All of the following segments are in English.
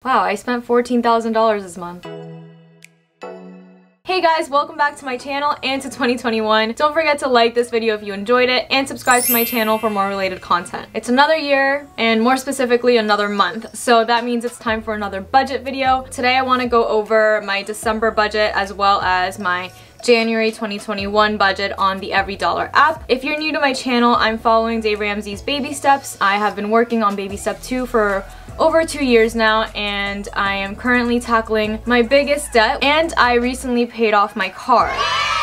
Wow, I spent $14,000 this month. Hey guys, welcome back to my channel and to 2021. Don't forget to like this video if you enjoyed it and subscribe to my channel for more related content. It's another year and more specifically another month, so that means it's time for another budget video. Today I want to go over my December budget as well as my January 2021 budget on the EveryDollar app. If you're new to my channel, I'm following Dave Ramsey's baby steps. I have been working on baby step 2 for over 2 years now, and I am currently tackling my biggest debt, and I recently paid off my car.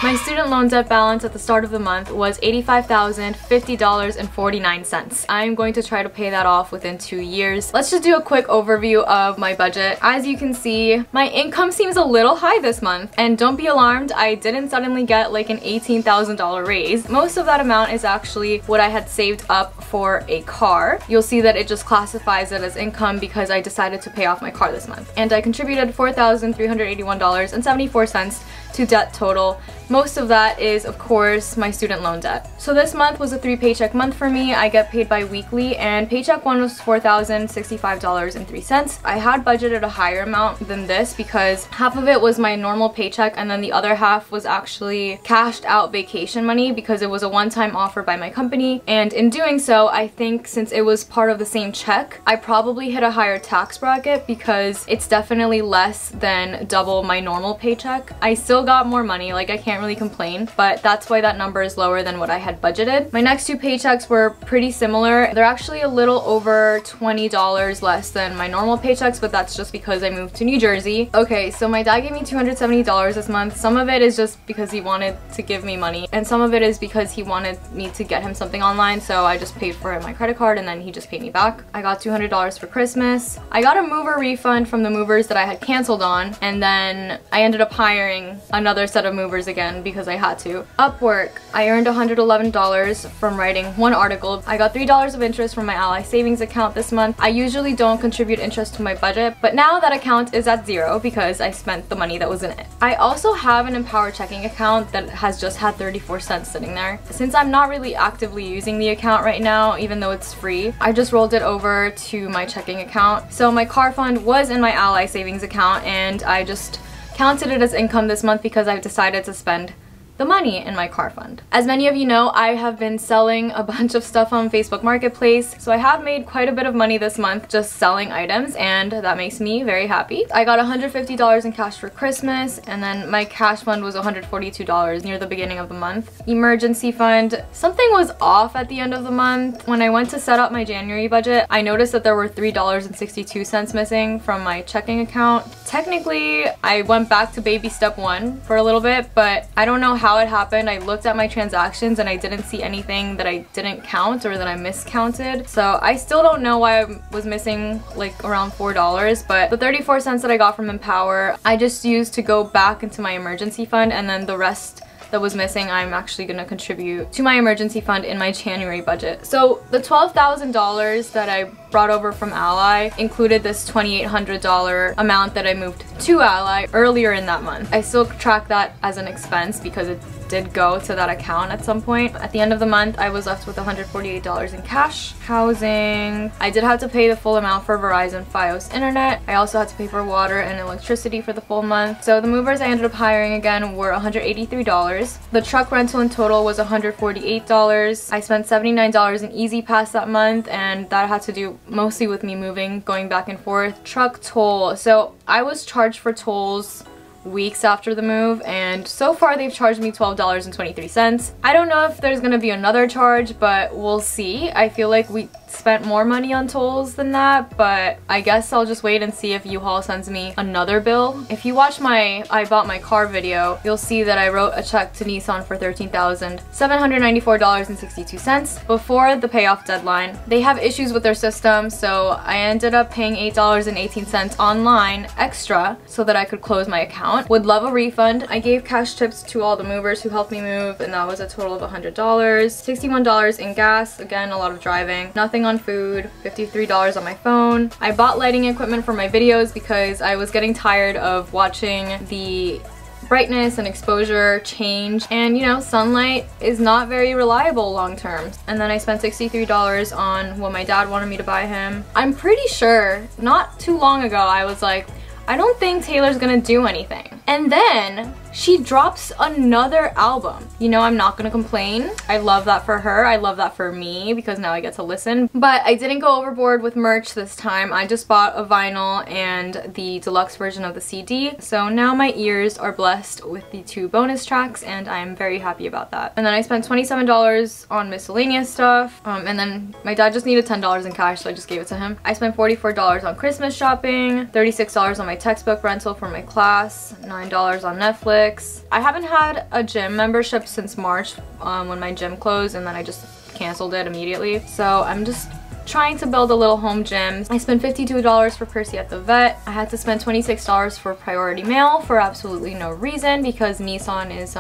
My student loan debt balance at the start of the month was $85,050.49. I'm going to try to pay that off within 2 years. Let's just do a quick overview of my budget. As you can see, my income seems a little high this month, and don't be alarmed, I didn't suddenly get like an $18,000 raise. Most of that amount is actually what I had saved up for a car. You'll see that it just classifies it as income because I decided to pay off my car this month. And I contributed $4,381.74 to debt total. Most of that is, of course, my student loan debt. So this month was a 3-paycheck month for me. I get paid bi-weekly, and paycheck 1 was $4,065.03. I had budgeted a higher amount than this because half of it was my normal paycheck and then the other half was actually cashed out vacation money because it was a one-time offer by my company. And in doing so, I think since it was part of the same check, I probably hit a higher tax bracket because it's definitely less than double my normal paycheck. I still got more money, like I can't really complain, but that's why that number is lower than what I had budgeted. My next 2 paychecks were pretty similar. They're actually a little over $20 less than my normal paychecks, but that's just because I moved to New Jersey. Okay, so my dad gave me $270 this month. Some of it is just because he wanted to give me money, and some of it is because he wanted me to get him something online, so I just paid for it on my credit card and then he just paid me back. I got $200 for Christmas. I got a mover refund from the movers that I had canceled on, and then I ended up hiring another set of movers again because I had to. Upwork, I earned $111 from writing 1 article. I got $3 of interest from my Ally savings account this month. I usually don't contribute interest to my budget, but now that account is at 0 because I spent the money that was in it. I also have an Empower checking account that has just had 34 cents sitting there. Since I'm not really actively using the account right now, even though it's free, I just rolled it over to my checking account. So my car fund was in my Ally savings account, and I just counted it as income this month because I've decided to spend the money in my car fund. As many of you know, I have been selling a bunch of stuff on Facebook Marketplace, so I have made quite a bit of money this month just selling items, and that makes me very happy. I got $150 in cash for Christmas, and then my cash fund was $142 near the beginning of the month. Emergency fund, something was off at the end of the month. When I went to set up my January budget, I noticed that there were $3.62 missing from my checking account. Technically, I went back to baby step 1 for a little bit, but I don't know how it happened. I looked at my transactions and I didn't see anything that I didn't count or that I miscounted. So I still don't know why I was missing like around $4, but the 34 cents that I got from Empower, I just used to go back into my emergency fund, and then the rest that was missing I'm actually gonna contribute to my emergency fund in my January budget. So the $12,000 that I brought over from Ally included this $2,800 amount that I moved to Ally earlier in that month. I still track that as an expense because it did go to that account at some point. At the end of the month, I was left with $148 in cash. Housing, I did have to pay the full amount for Verizon Fios internet. I also had to pay for water and electricity for the full month. So the movers I ended up hiring again were $183. The truck rental in total was $148. I spent $79 in Easy Pass that month, and that had to do mostly with me moving, going back and forth. Truck toll, so I was charged for tolls weeks after the move, and so far they've charged me $12.23. I don't know if there's gonna be another charge, but we'll see. I feel like we spent more money on tolls than that, but I guess I'll just wait and see if U-Haul sends me another bill. If you watch my I bought my car video, you'll see that I wrote a check to Nissan for $13,794.62 before the payoff deadline. They have issues with their system, so I ended up paying $8.18 online extra so that I could close my account. Would love a refund. I gave cash tips to all the movers who helped me move, and that was a total of $100. $61 in gas, again a lot of driving. Nothing on food, $53 on my phone. I bought lighting equipment for my videos because I was getting tired of watching the brightness and exposure change, and you know, sunlight is not very reliable long term. And then I spent $63 on what my dad wanted me to buy him. I'm pretty sure not too long ago I was like, I don't think Taylor's gonna do anything. And then she drops another album. You know, I'm not gonna complain. I love that for her. I love that for me because now I get to listen. But I didn't go overboard with merch this time. I just bought a vinyl and the deluxe version of the CD. So now my ears are blessed with the 2 bonus tracks and I'm very happy about that. And then I spent $27 on miscellaneous stuff. And then my dad just needed $10 in cash, so I just gave it to him. I spent $44 on Christmas shopping, $36 on my textbook rental for my class, $9 on Netflix. I haven't had a gym membership since March when my gym closed, and then I just canceled it immediately. So I'm just trying to build a little home gym. I spent $52 for Percy at the vet. I had to spend $26 for priority mail for absolutely no reason because Nissan is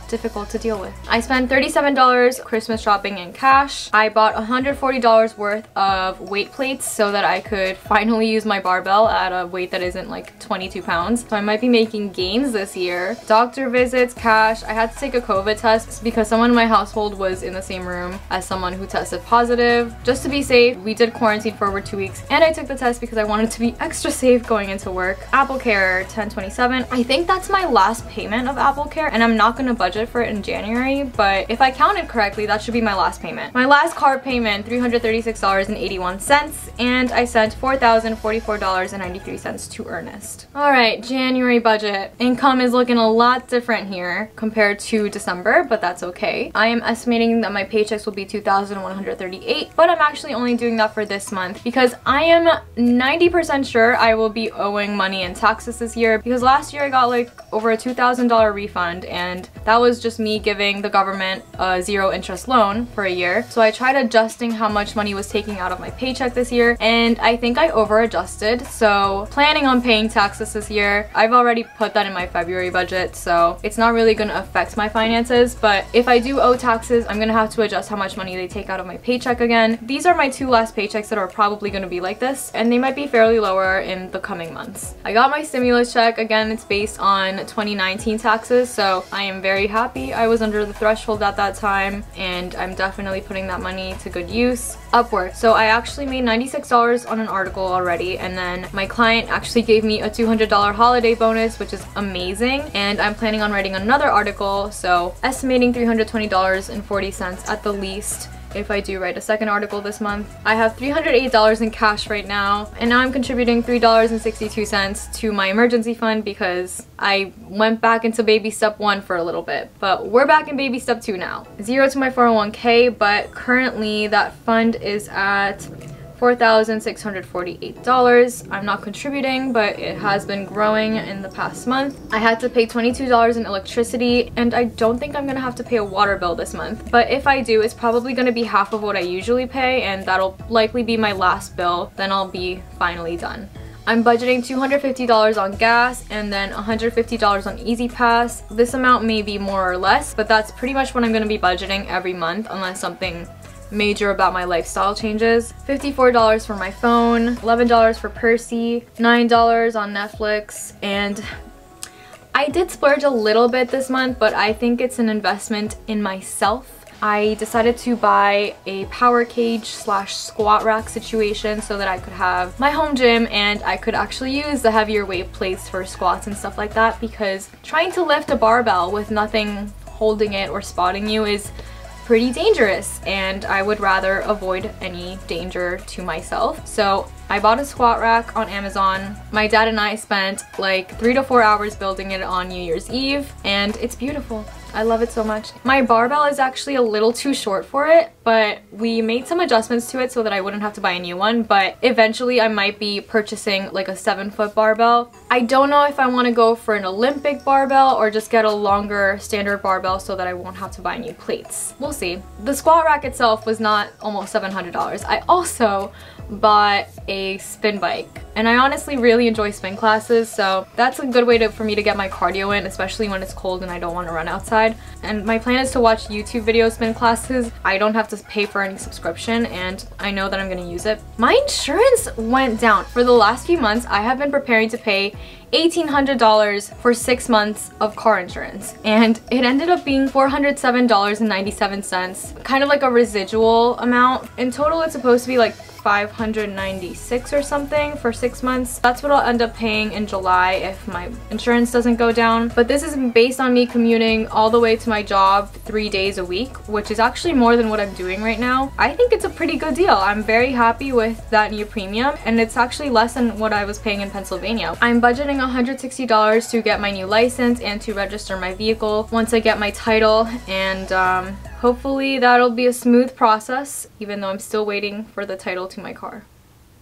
difficult to deal with. I spent $37 Christmas shopping in cash. I bought $140 worth of weight plates so that I could finally use my barbell at a weight that isn't like 22 pounds. So I might be making gains this year. Doctor visits, cash. I had to take a COVID test because someone in my household was in the same room as someone who tested positive. Just to be safe, we did quarantine for over 2 weeks and I took the test because I wanted to be extra safe going into work. Apple Care, $10.27. I think that's my last payment of Apple Care and I'm not gonna budget for it in January, but if I counted correctly, that should be my last payment. My last card payment, $336.81, and I sent $4,044.93 to Ernest. Alright, January budget. Income is looking a lot different here compared to December, but that's okay. I am estimating that my paychecks will be $2,138, but I'm actually only doing that for this month because I am 90% sure I will be owing money in taxes this year because last year I got like over a $2,000 refund and that was just me giving the government a 0 interest loan for a year. So I tried adjusting how much money was taking out of my paycheck this year and I think I over adjusted. So planning on paying taxes this year. I've already put that in my February budget, so it's not really going to affect my finances, but if I do owe taxes, I'm going to have to adjust how much money they take out of my paycheck again. These are my 2 last paychecks that are probably going to be like this, and they might be fairly lower in the coming months. I got my stimulus check. Again, it's based on 2019 taxes, so I am very happy I was under the threshold at that time, and I'm definitely putting that money to good use. Upwork. So I actually made $96 on an article already, and then my client actually gave me a $200 holiday bonus, which is amazing, and I'm planning on writing another article, so estimating $320.40 at the least if I do write a second article this month. I have $308 in cash right now, and now I'm contributing $3.62 to my emergency fund because I went back into baby step 1 for a little bit, but we're back in baby step 2 now. 0 to my 401k, but currently that fund is at $4,648. I'm not contributing, but it has been growing in the past month. I had to pay $22 in electricity, and I don't think I'm gonna have to pay a water bill this month. But if I do, it's probably gonna be half of what I usually pay, and that'll likely be my last bill. Then I'll be finally done. I'm budgeting $250 on gas and then $150 on Easy Pass. This amount may be more or less, but that's pretty much what I'm gonna be budgeting every month unless something major about my lifestyle changes. $54 for my phone, $11 for Percy, $9 on Netflix, and I did splurge a little bit this month, but I think it's an investment in myself. I decided to buy a power cage / squat rack situation so that I could have my home gym and I could actually use the heavier weight plates for squats and stuff like that, because trying to lift a barbell with nothing holding it or spotting you is pretty dangerous, and I would rather avoid any danger to myself. So I bought a squat rack on Amazon. My dad and I spent like 3 to 4 hours building it on New Year's Eve, and it's beautiful. I love it so much. My barbell is actually a little too short for it, but we made some adjustments to it so that I wouldn't have to buy a new one, but eventually I might be purchasing like a 7-foot barbell. I don't know if I want to go for an Olympic barbell or just get a longer standard barbell so that I won't have to buy new plates. We'll see. The squat rack itself was not almost $700. I also bought a spin bike and I honestly really enjoy spin classes, so that's a good way for me to get my cardio in, especially when it's cold and I don't want to run outside. And my plan is to watch YouTube video spin classes. I don't have to pay for any subscription, and I know that I'm going to use it. My insurance went down. For the last few months, I have been preparing to pay $1,800 for 6 months of car insurance, and it ended up being $407.97, kind of like a residual amount. In total, it's supposed to be like $596 or something for 6 months. That's what I'll end up paying in July if my insurance doesn't go down. But this is based on me commuting all the way to my job 3 days a week, which is actually more than what I'm doing right now. I think it's a pretty good deal. I'm very happy with that new premium, and it's actually less than what I was paying in Pennsylvania. I'm budgeting $160 to get my new license and to register my vehicle once I get my title, and hopefully that'll be a smooth process, even though I'm still waiting for the title to my car.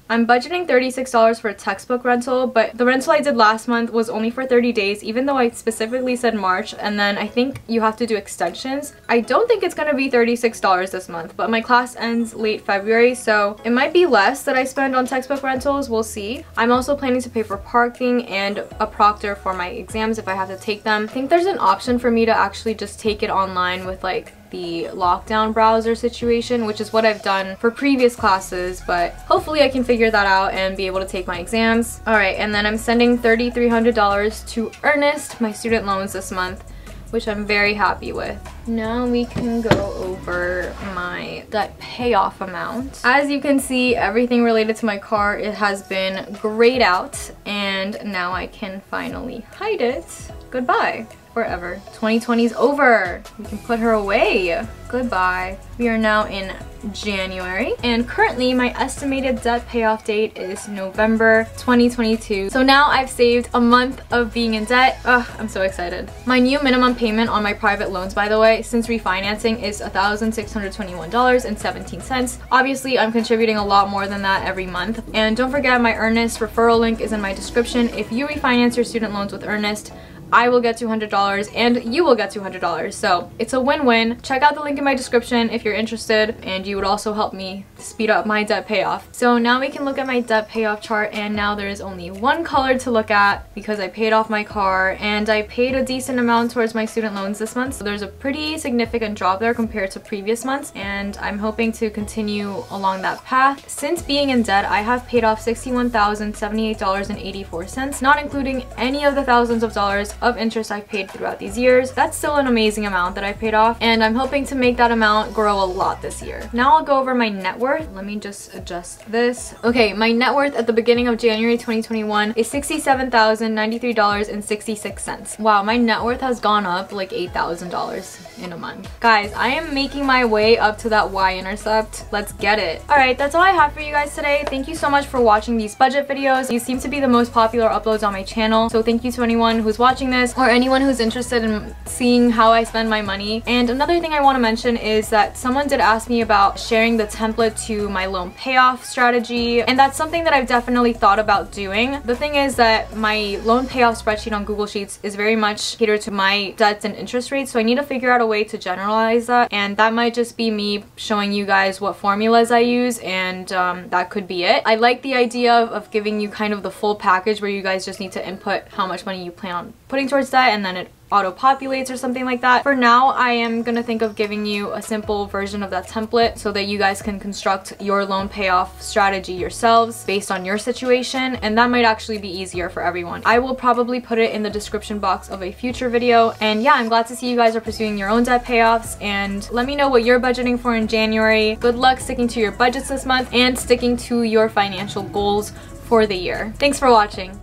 I'm budgeting $36 for a textbook rental, but the rental I did last month was only for 30 days, even though I specifically said March, and then I think you have to do extensions. I don't think it's gonna be $36 this month, but my class ends late February, so it might be less that I spend on textbook rentals, we'll see. I'm also planning to pay for parking and a proctor for my exams if I have to take them. I think there's an option for me to actually just take it online with like the lockdown browser situation, which is what I've done for previous classes, but hopefully I can figure that out and be able to take my exams. Alright, and then I'm sending $3,300 to Earnest, my student loans this month, which I'm very happy with. Now we can go over my debt payoff amount. As you can see, everything related to my car, it has been grayed out, and now I can finally hide it. Goodbye. Forever. 2020 is over. We can put her away. Goodbye. We are now in January, and currently my estimated debt payoff date is November 2022. So now I've saved a month of being in debt. Ugh, I'm so excited. My new minimum payment on my private loans, by the way, since refinancing is $1,621.17. Obviously, I'm contributing a lot more than that every month. And don't forget, my Earnest referral link is in my description. If you refinance your student loans with Earnest, I will get $200 and you will get $200. So it's a win-win. Check out the link in my description if you're interested, and you would also help me speed up my debt payoff. So now we can look at my debt payoff chart, and now there is only one color to look at because I paid off my car and I paid a decent amount towards my student loans this month. So there's a pretty significant drop there compared to previous months, and I'm hoping to continue along that path. Since being in debt, I have paid off $61,078.84, not including any of the thousands of dollars of interest I've paid throughout these years. That's still an amazing amount that I paid off, and I'm hoping to make that amount grow a lot this year. Now I'll go over my net worth. Let me just adjust this. Okay, my net worth at the beginning of January 2021 is $67,093.66. Wow, my net worth has gone up like $8,000 in a month. Guys, I am making my way up to that y-intercept. Let's get it. Alright, that's all I have for you guys today. Thank you so much for watching these budget videos. These seem to be the most popular uploads on my channel, so thank you to anyone who's watching this or anyone who's interested in seeing how I spend my money. And another thing I want to mention is that someone did ask me about sharing the template to my loan payoff strategy, and that's something that I've definitely thought about doing. The thing is that my loan payoff spreadsheet on Google Sheets is very much catered to my debts and interest rates, so I need to figure out a way to generalize that, and that might just be me showing you guys what formulas I use, and that could be it. I like the idea of giving you kind of the full package where you guys just need to input how much money you plan on putting towards that, and then it auto-populates or something like that. For now, I am gonna think of giving you a simple version of that template so that you guys can construct your loan payoff strategy yourselves based on your situation, and that might actually be easier for everyone. I will probably put it in the description box of a future video. And yeah, I'm glad to see you guys are pursuing your own debt payoffs, and let me know what you're budgeting for in January. Good luck sticking to your budgets this month and sticking to your financial goals for the year. Thanks for watching.